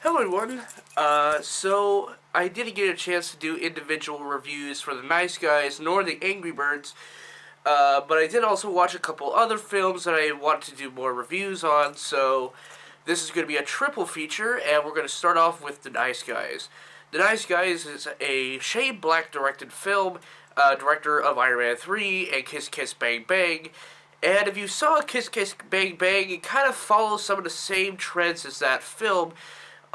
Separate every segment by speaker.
Speaker 1: Hello everyone. So I didn't get a chance to do individual reviews for The Nice Guys nor The Angry Birds, but I did also watch a couple other films that I wanted to do more reviews on, so this is going to be a triple feature, and we're going to start off with The Nice Guys. The Nice Guys is a Shane Black directed film, director of Iron Man 3 and Kiss Kiss Bang Bang. And if you saw Kiss Kiss Bang Bang, it kind of follows some of the same trends as that film,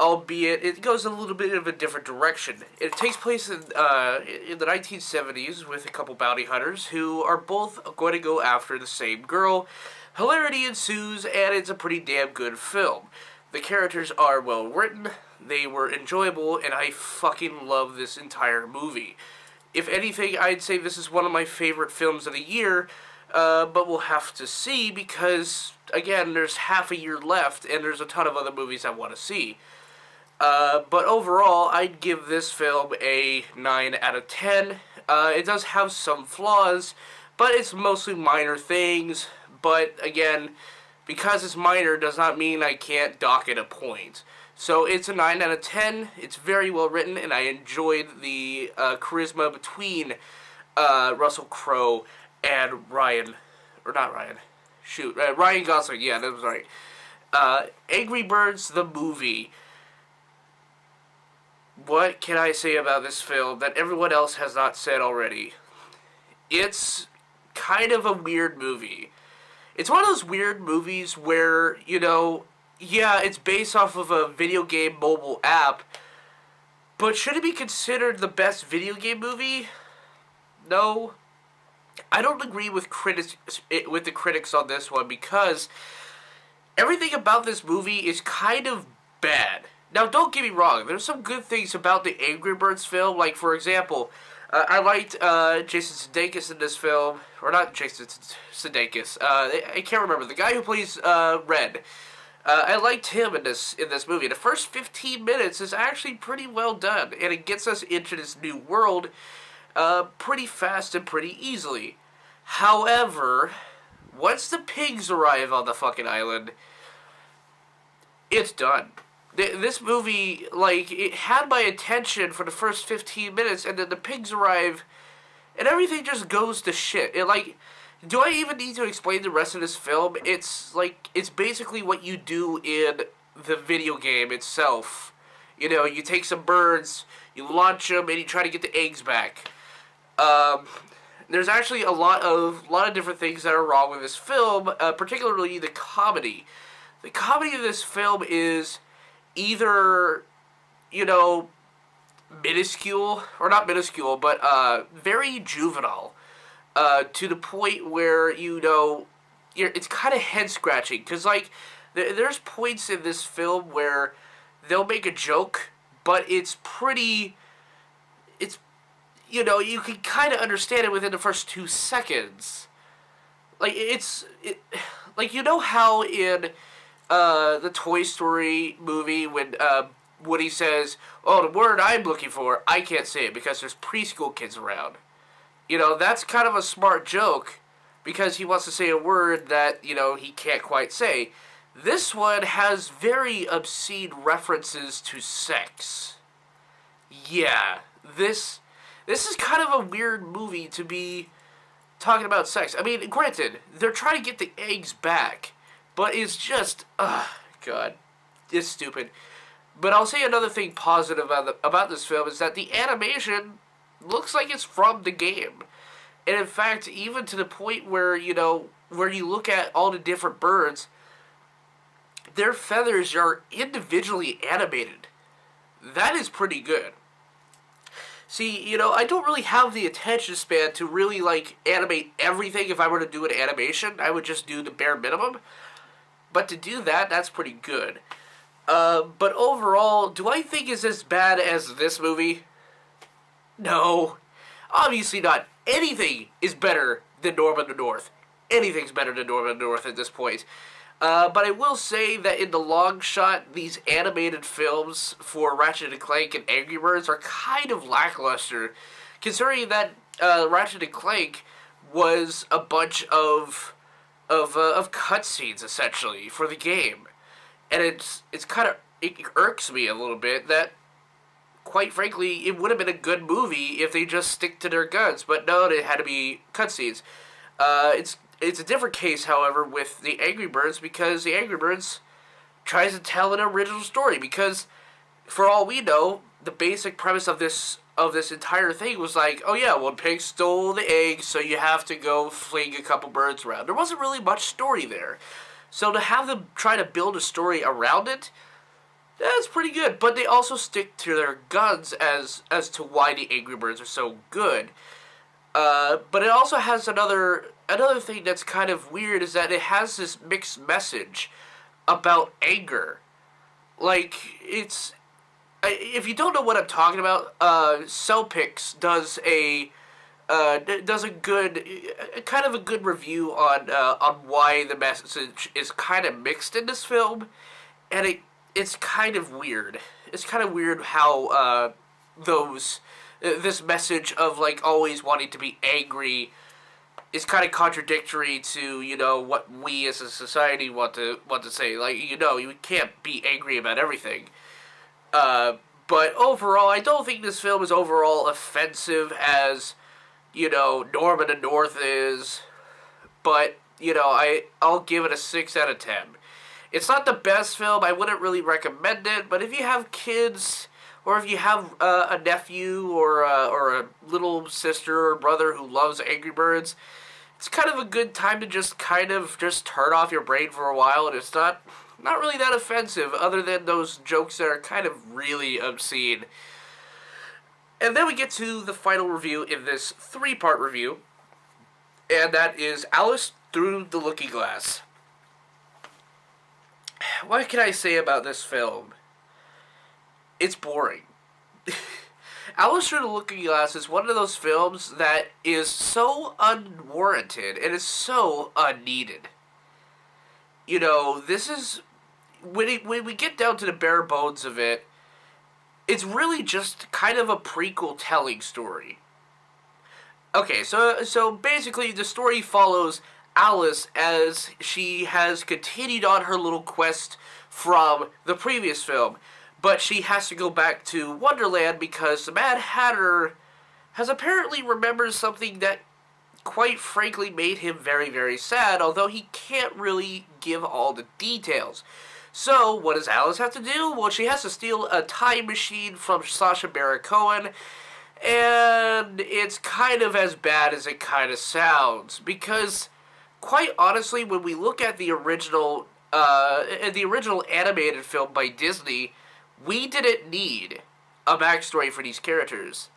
Speaker 1: albeit it goes a little bit of a different direction. It takes place in the 1970s with a couple bounty hunters who are both going to go after the same girl. Hilarity ensues, and it's a pretty damn good film. The characters are well written, they were enjoyable, and I fucking love this entire movie. If anything, I'd say this is one of my favorite films of the year, but we'll have to see because, again, there's half a year left, and there's a ton of other movies I want to see. But overall, I'd give this film a 9 out of 10. It does have some flaws, but it's mostly minor things. But again, because it's minor does not mean I can't dock it a point. So it's a 9 out of 10. It's very well written, and I enjoyed the charisma between Russell Crowe and Ryan Gosling. Yeah, that was right. Angry Birds, the movie. What can I say about this film that everyone else has not said already? It's kind of a weird movie. It's one of those weird movies where, yeah, it's based off of a video game mobile app, but should it be considered the best video game movie? No. I don't agree with the critics on this one because everything about this movie is kind of bad. Now, don't get me wrong. There's some good things about the Angry Birds film. Like, for example, I liked Jason Sudeikis in this film. Or not Jason Sudeikis. I can't remember. The guy who plays Red. I liked him in this movie. The first 15 minutes is actually pretty well done. And it gets us into this new world pretty fast and pretty easily. However, once the pigs arrive on the fucking island, it's done. This movie, it had my attention for the first 15 minutes, and then the pigs arrive, and everything just goes to shit. Do I even need to explain the rest of this film? It's basically what you do in the video game itself. You take some birds, you launch them, and you try to get the eggs back. There's actually a lot of different things that are wrong with this film, particularly the comedy. The comedy of this film is either, minuscule, or not minuscule, but very juvenile, to the point where, it's kind of head-scratching, because, there's points in this film where they'll make a joke, but it's pretty, you can kind of understand it within the first 2 seconds. How in the Toy Story movie when Woody says, "Oh, the word I'm looking for, I can't say it because there's preschool kids around." That's kind of a smart joke because he wants to say a word that, he can't quite say. This one has very obscene references to sex. Yeah, this is kind of a weird movie to be talking about sex. I mean, granted, they're trying to get the eggs back, but it's just, God, it's stupid. But I'll say another thing positive about this film is that the animation looks like it's from the game. And in fact, even to the point where, where you look at all the different birds, their feathers are individually animated. That is pretty good. See, I don't really have the attention span to really, animate everything. If I were to do an animation, I would just do the bare minimum. But to do that, that's pretty good. But overall, do I think it's as bad as this movie? No. Obviously not. Anything is better than Norman the North. Anything's better than Norman the North at this point. But I will say that in the long shot, these animated films for Ratchet & Clank and Angry Birds are kind of lackluster, considering that Ratchet & Clank was a bunch of cutscenes essentially for the game, and it's kind of it irks me a little bit that, quite frankly, it would have been a good movie if they just stick to their guns, but no, it had to be cutscenes. It's a different case, however, with the Angry Birds, because the Angry Birds tries to tell an original story, because for all we know, the basic premise of this entire thing was like, oh yeah, one pig stole the egg, so you have to go fling a couple birds around. There wasn't really much story there. So to have them try to build a story around it, that's pretty good. But they also stick to their guns as to why the Angry Birds are so good. But it also has another thing that's kind of weird, is that it has this mixed message about anger. Like, if you don't know what I'm talking about, Cellpix does a good review on why the message is kind of mixed in this film, and it's kind of weird. It's kind of weird how this message of like always wanting to be angry is kind of contradictory to, you know, what we as a society want to say. Like, you know, you can't be angry about everything. But overall, I don't think this film is overall offensive as, you know, Norm in the North is. But, you know, I'll give it a 6 out of 10. It's not the best film. I wouldn't really recommend it. But if you have kids, or if you have a nephew or a little sister or brother who loves Angry Birds, it's kind of a good time to just turn off your brain for a while, and it's not really that offensive, other than those jokes that are kind of really obscene. And then we get to the final review in this 3-part review, and that is Alice Through the Looking Glass. What can I say about this film? It's boring. Alice Through the Looking Glass is one of those films that is so unwarranted and is so unneeded. You know, this is, when we get down to the bare bones of it, it's really just kind of a prequel telling story. Okay, so basically the story follows Alice as she has continued on her little quest from the previous film. But she has to go back to Wonderland because the Mad Hatter has apparently remembered something that, quite frankly, made him very, very sad, although he can't really give all the details. So, what does Alice have to do? Well, she has to steal a time machine from Sacha Baron Cohen, and it's kind of as bad as it kind of sounds, because, quite honestly, when we look at the original animated film by Disney, we didn't need a backstory for these characters.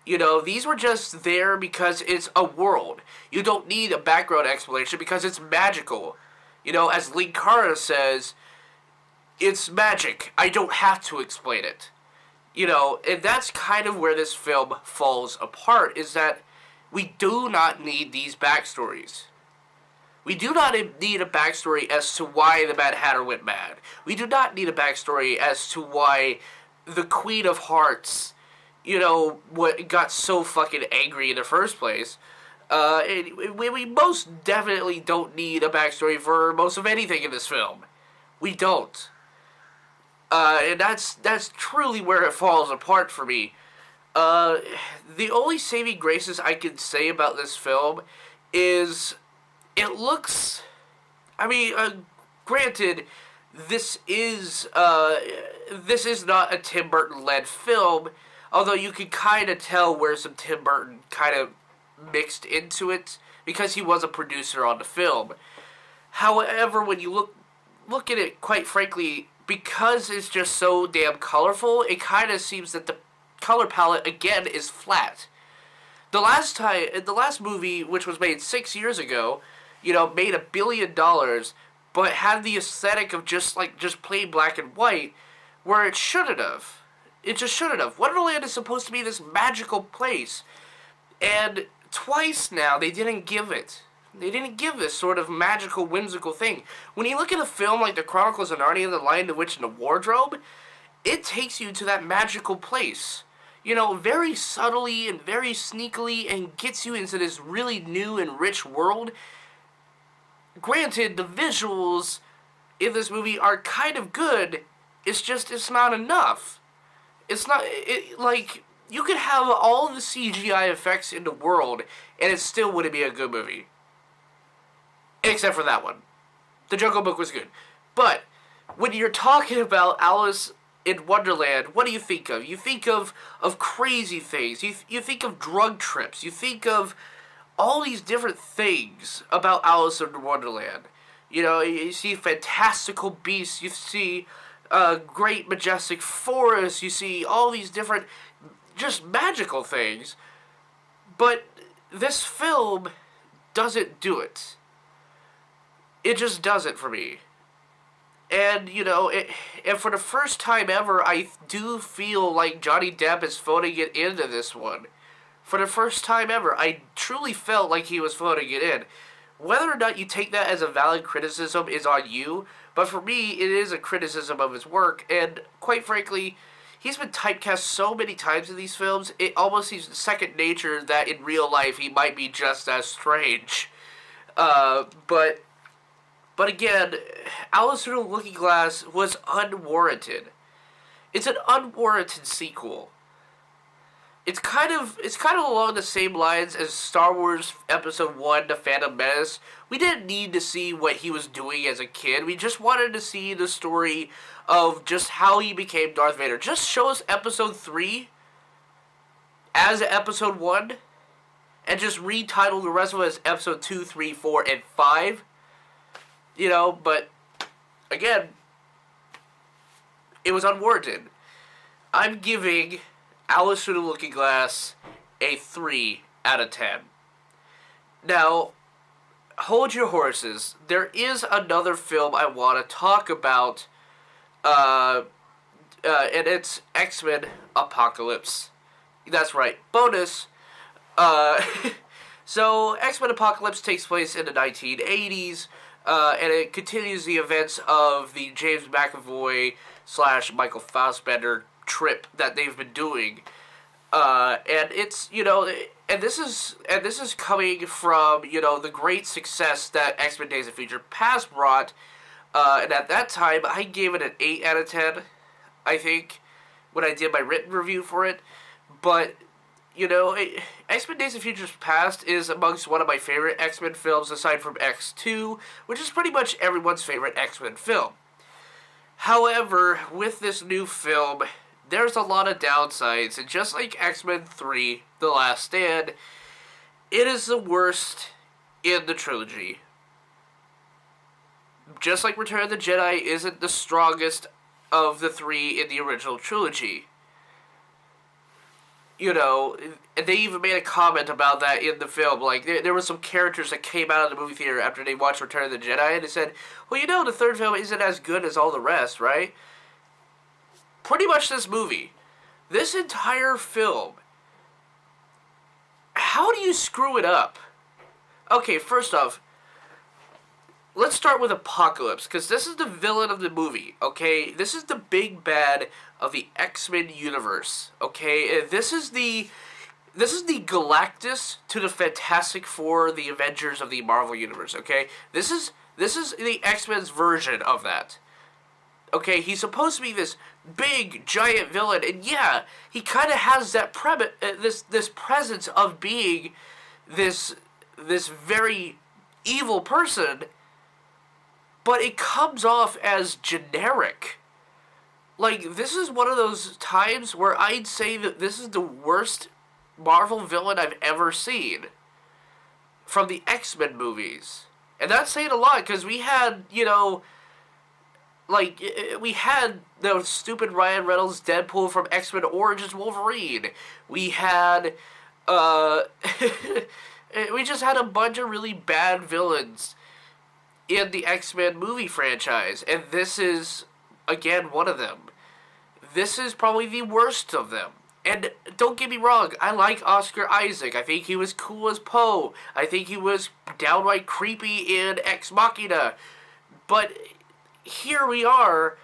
Speaker 1: You know, these were just there because it's a world. You don't need a background explanation because it's magical. You know, as Linkara says, it's magic. I don't have to explain it. You know, and that's kind of where this film falls apart, is that we do not need these backstories. We do not need a backstory as to why the Mad Hatter went mad. We do not need a backstory as to why the Queen of Hearts, you know, what got so fucking angry in the first place. We most definitely don't need a backstory for most of anything in this film. We don't. And that's truly where it falls apart for me. The only saving graces I can say about this film is it looks, I mean, granted, this is not a Tim Burton-led film, although you can kind of tell where some Tim Burton kind of mixed into it, because he was a producer on the film. However, when you look at it, quite frankly, because it's just so damn colorful, it kind of seems that the color palette, again, is flat. The last movie, which was made 6 years ago, you know, made $1 billion, but had the aesthetic of just plain black and white, where it shouldn't have. It just shouldn't have. Wonderland is supposed to be this magical place, and twice now they didn't give it. They didn't give this sort of magical, whimsical thing. When you look at a film like The Chronicles of Narnia, The Lion, the Witch, and the Wardrobe, it takes you to that magical place. You know, very subtly and very sneakily, and gets you into this really new and rich world. Granted, the visuals in this movie are kind of good, it's not enough. It's not, like, you could have all the CGI effects in the world, and it still wouldn't be a good movie. Except for that one. The Jungle Book was good. But, when you're talking about Alice in Wonderland, what do you think of? You think of crazy things. You think of drug trips. You think of all these different things about Alice in Wonderland. You know, you see fantastical beasts. You see great majestic forests. You see all these different just magical things. But this film doesn't do it. It just doesn't for me. And, you know, and for the first time ever, I do feel like Johnny Depp is phoning it into this one. For the first time ever, I truly felt like he was phoning it in. Whether or not you take that as a valid criticism is on you, but for me, it is a criticism of his work, and quite frankly, he's been typecast so many times in these films, it almost seems second nature that in real life he might be just as strange. But again, Alice Through the Looking Glass was unwarranted. It's an unwarranted sequel. It's kind of along the same lines as Star Wars Episode 1, The Phantom Menace. We didn't need to see what he was doing as a kid. We just wanted to see the story of just how he became Darth Vader. Just show us Episode 3 as Episode 1, and just retitle the rest of it as Episode 2, 3, 4, and 5. You know, but, again, it was unwarranted. I'm giving Alice Through the Looking Glass a 3 out of 10. Now, hold your horses. There is another film I want to talk about, and it's X-Men Apocalypse. That's right, bonus. So, X-Men Apocalypse takes place in the 1980s, and it continues the events of the James McAvoy / Michael Fassbender trip that they've been doing, and it's, you know, and this is coming from, you know, the great success that X-Men Days of Future Past brought, and at that time I gave it an 8 out of 10, I think, when I did my written review for it. But, you know, X-Men Days of Future Past is amongst one of my favorite X-Men films aside from X2, which is pretty much everyone's favorite X-Men film. However, with this new film, there's a lot of downsides, and just like X-Men 3, The Last Stand, it is the worst in the trilogy. Just like Return of the Jedi isn't the strongest of the 3 in the original trilogy. You know, and they even made a comment about that in the film. Like, there were some characters that came out of the movie theater after they watched Return of the Jedi, and they said, well, you know, the third film isn't as good as all the rest, right? Pretty much this movie. This entire film. How do you screw it up? Okay, first off, let's start with Apocalypse, because this is the villain of the movie, okay? This is the big bad of the X-Men universe, okay? This is the Galactus to the Fantastic Four, the Avengers of the Marvel universe, okay? This is the X-Men's version of that. Okay, he's supposed to be this big, giant villain, and yeah, he kind of has that this presence of being this very evil person, but it comes off as generic. Like, this is one of those times where I'd say that this is the worst Marvel villain I've ever seen from the X-Men movies. And that's saying a lot, because we had, you know, like, we had the stupid Ryan Reynolds Deadpool from X-Men Origins Wolverine. We had, we just had a bunch of really bad villains in the X-Men movie franchise. And this is, again, one of them. This is probably the worst of them. And don't get me wrong, I like Oscar Isaac. I think he was cool as Poe. I think he was downright creepy in Ex Machina. But here we are,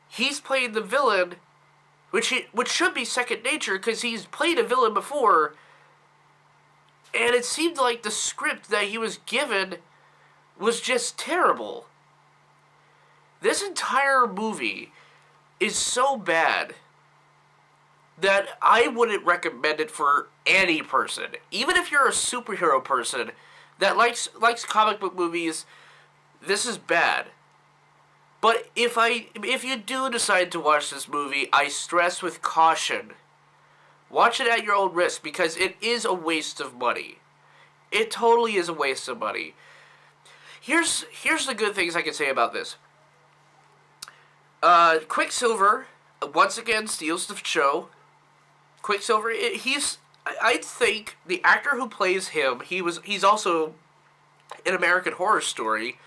Speaker 1: he's playing the villain, which should be second nature because he's played a villain before, and it seemed like the script that he was given was just terrible. This entire movie is so bad that I wouldn't recommend it for any person. Even if you're a superhero person that likes comic book movies, this is bad. But if you do decide to watch this movie, I stress with caution. Watch it at your own risk, because it is a waste of money. It totally is a waste of money. Here's the good things I can say about this. Quicksilver once again steals the show. Quicksilver, I think the actor who plays him, he's also in American Horror Story.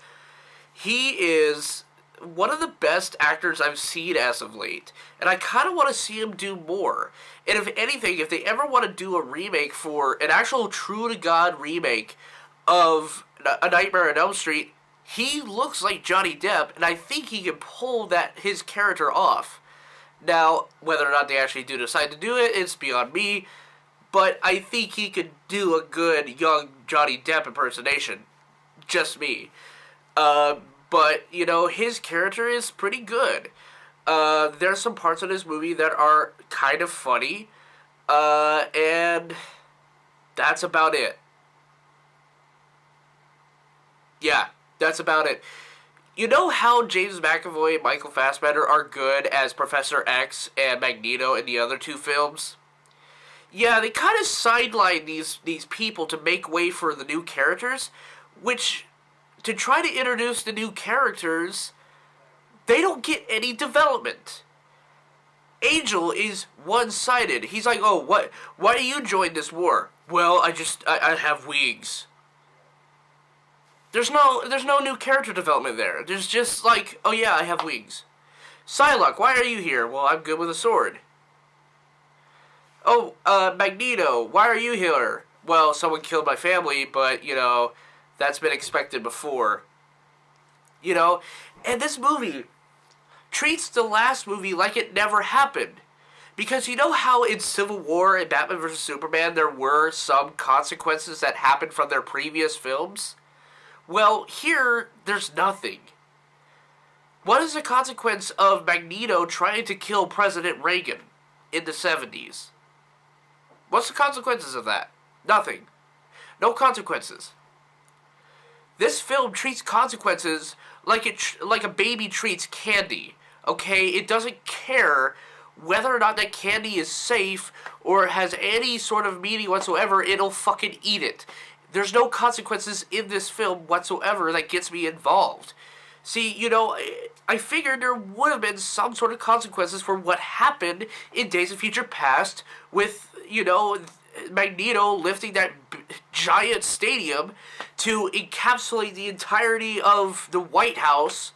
Speaker 1: He is one of the best actors I've seen as of late, and I kind of want to see him do more. And if anything, if they ever want to do a remake, for an actual true-to-God remake of A Nightmare on Elm Street, he looks like Johnny Depp, and I think he can pull his character off. Now, whether or not they actually do decide to do it, it's beyond me, but I think he could do a good young Johnny Depp impersonation. Just me. But, his character is pretty good. There's some parts of this movie that are kind of funny, and that's about it. Yeah, that's about it. You know how James McAvoy and Michael Fassbender are good as Professor X and Magneto in the other two films? Yeah, they kind of sideline these people to make way for the new characters, which, to try to introduce the new characters, they don't get any development. Angel is one-sided. He's like, oh, why do you join this war? Well, I have wings. There's no new character development there. There's just like, oh yeah, I have wings. Psylocke, why are you here? Well, I'm good with a sword. Oh, Magneto, why are you here? Well, someone killed my family, but, that's been expected before. And this movie treats the last movie like it never happened. Because you know how in Civil War and Batman vs. Superman there were some consequences that happened from their previous films? Well, here, there's nothing. What is the consequence of Magneto trying to kill President Reagan in the 70s? What's the consequences of that? Nothing. No consequences. This film treats consequences like a baby treats candy. Okay? It doesn't care whether or not that candy is safe or has any sort of meaning whatsoever. It'll fucking eat it. There's no consequences in this film whatsoever that gets me involved. See, I figured there would have been some sort of consequences for what happened in Days of Future Past with, Magneto lifting that giant stadium to encapsulate the entirety of the White House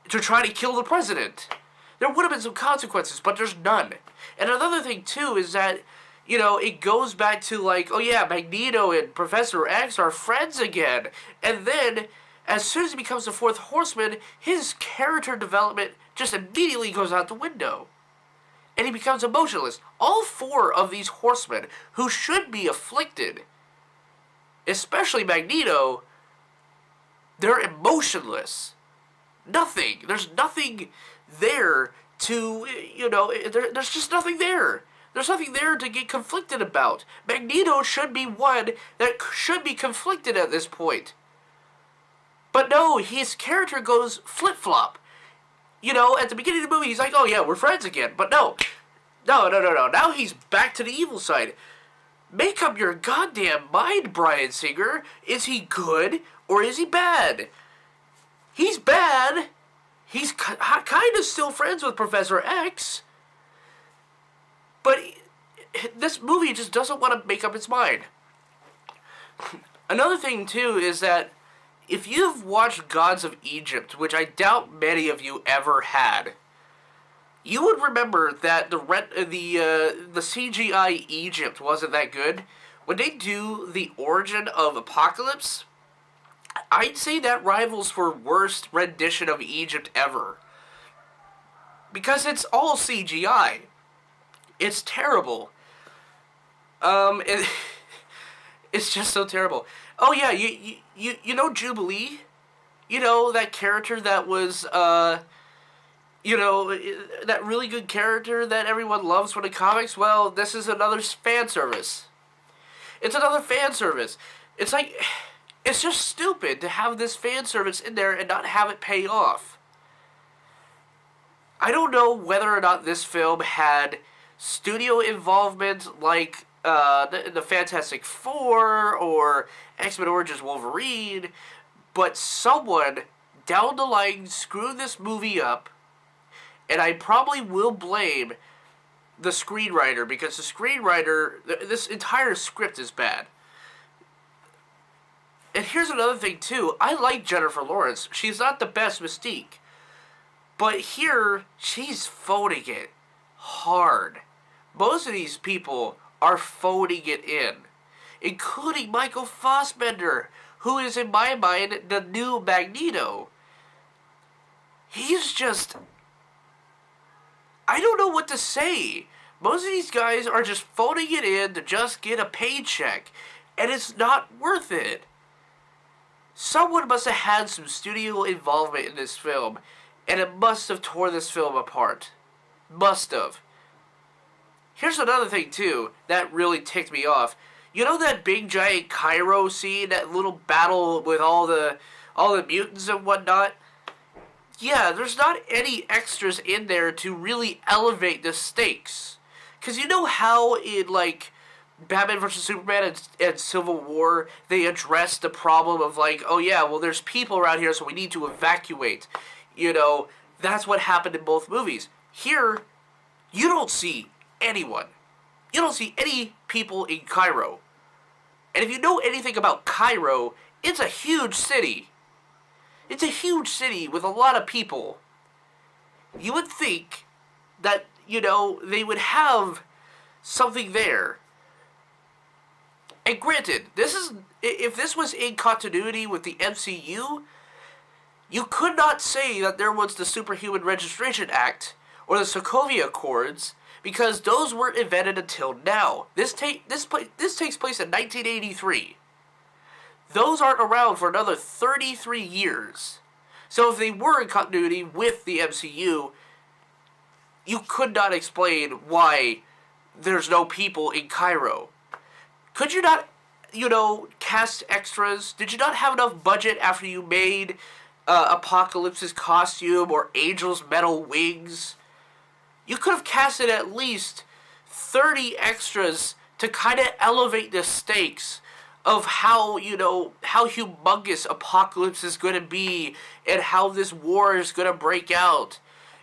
Speaker 1: to try to kill the president. There would have been some consequences, but there's none. And another thing, too, is that it goes back to like, oh yeah, Magneto and Professor X are friends again. And then, as soon as he becomes the fourth horseman, his character development just immediately goes out the window. And he becomes emotionless. All four of these horsemen, who should be afflicted, especially Magneto, they're emotionless. Nothing. There's nothing there to, there's just nothing there. There's nothing there to get conflicted about. Magneto should be one that should be conflicted at this point. But no, his character goes flip-flop. At the beginning of the movie, he's like, oh yeah, we're friends again. But no. Now he's back to the evil side. Make up your goddamn mind, Bryan Singer. Is he good or is he bad? He's bad. He's kind of still friends with Professor X. But this movie just doesn't want to make up its mind. Another thing, too, is that if you've watched Gods of Egypt, which I doubt many of you ever had, you would remember that the CGI Egypt wasn't that good. When they do the origin of Apocalypse, I'd say that rivals for worst rendition of Egypt ever. Because it's all CGI. It's terrible. It's just so terrible. Oh yeah, you know Jubilee? That character that was that really good character that everyone loves from the comics, well, this is another fan service. It's another fan service. It's like, it's just stupid to have this fan service in there and not have it pay off. I don't know whether or not this film had studio involvement like the Fantastic Four or X-Men Origins Wolverine, but someone down the line screwed this movie up, and I probably will blame the screenwriter, because the screenwriter, this entire script is bad. And here's another thing too, I like Jennifer Lawrence. She's not the best Mystique, but here, she's phoning it hard. Most of these people are phoning it in, including Michael Fassbender, who is, in my mind, the new Magneto. He's just... I don't know what to say. Most of these guys are just phoning it in to just get a paycheck, and it's not worth it. Someone must have had some studio involvement in this film, and it must have torn this film apart. Must have. Here's another thing, too, that really ticked me off. You know that big giant Cairo scene, that little battle with all the mutants and whatnot? Yeah, there's not any extras in there to really elevate the stakes. Because you know how in, like, Batman vs. Superman and Civil War, they addressed the problem of, like, oh yeah, well, there's people around here, so we need to evacuate. That's what happened in both movies. Here, you don't see anyone. You don't see any people in Cairo. And if you know anything about Cairo, it's a huge city. It's a huge city with a lot of people. You would think that, they would have something there. And granted, if this was in continuity with the MCU, you could not say that there was the Superhuman Registration Act or the Sokovia Accords, because those weren't invented until now. This takes place in 1983. Those aren't around for another 33 years. So if they were in continuity with the MCU, you could not explain why there's no people in Cairo. Could you not, cast extras? Did you not have enough budget after you made Apocalypse's costume or Angel's metal wings? You could have casted at least 30 extras to kind of elevate the stakes of how humongous Apocalypse is going to be and how this war is going to break out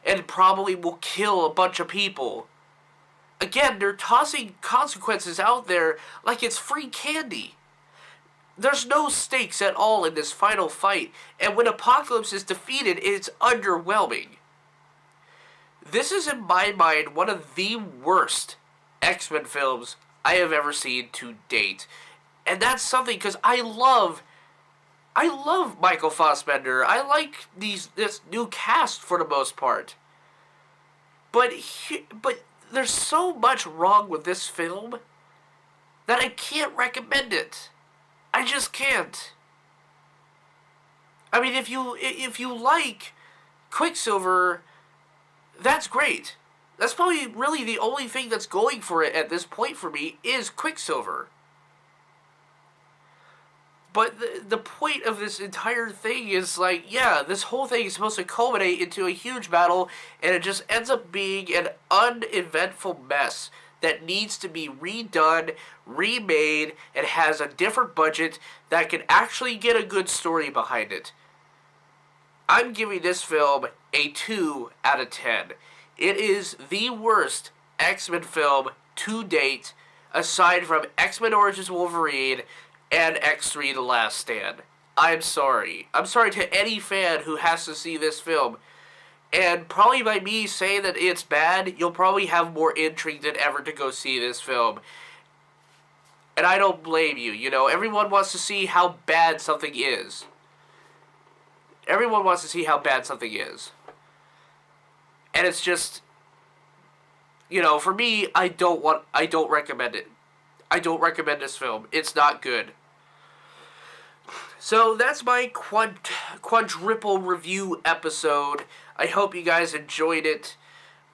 Speaker 1: and probably will kill a bunch of people. Again, they're tossing consequences out there like it's free candy. There's no stakes at all in this final fight, and when Apocalypse is defeated, it's underwhelming. This is, in my mind, one of the worst X-Men films I have ever seen to date. And that's something, because I love Michael Fassbender. I like this new cast for the most part. But there's so much wrong with this film that I can't recommend it. I just can't. I mean, if you like Quicksilver, that's great. That's probably really the only thing that's going for it at this point for me is Quicksilver. But the point of this entire thing is, like, yeah, this whole thing is supposed to culminate into a huge battle, and it just ends up being an uneventful mess that needs to be redone, remade, and has a different budget that can actually get a good story behind it. I'm giving this film a 2 out of 10. It is the worst X-Men film to date, aside from X-Men Origins Wolverine and X3 The Last Stand. I'm sorry. I'm sorry to any fan who has to see this film. And probably by me saying that it's bad, you'll probably have more intrigue than ever to go see this film. And I don't blame you. Everyone wants to see how bad something is. Everyone wants to see how bad something is. And it's just, for me, I don't recommend it. I don't recommend this film. It's not good. So that's my quadruple review episode I hope you guys enjoyed it.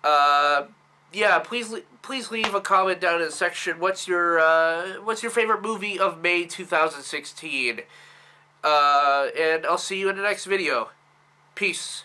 Speaker 1: Yeah, please leave a comment down in the section. What's your favorite movie of May 2016? And I'll see you in the next video. Peace.